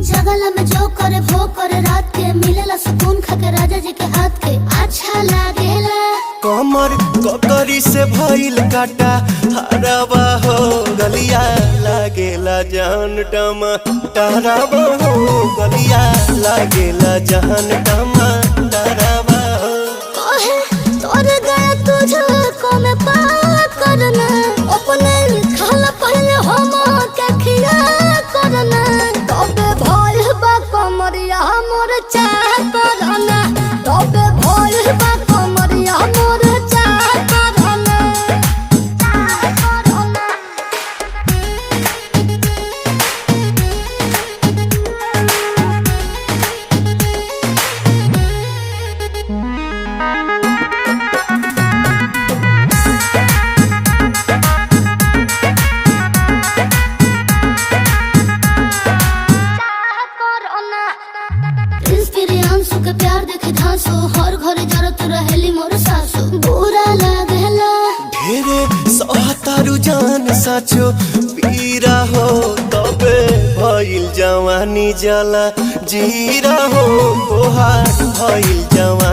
जगला में जो करे वो करे रात के मिलेला सुकून खाके राजा जी के हाथ के अच्छा लागेला। कमर ककरी से भइल काटा हराबा हो गलिया लागेला जान टमा डराबा हो गलिया लागेला जान टमा डराबा हो। कहे तोर गया तुझको मैं पार करना अपने खाला पहले हम के खिया करना तबे भइल बा कमरिया मोर चाह करना तबे भइल बा कमरिया मोर चाह करना चाह करना। प्रियांशु के प्यार देखे धांसो हर घरे जरत रहेली मोर सासु बुरा लागेला। ढेरे सहतारू जान साचो पीरा हो तबे भइल जवानी जला जीरा हो तोहार भइल जवानी।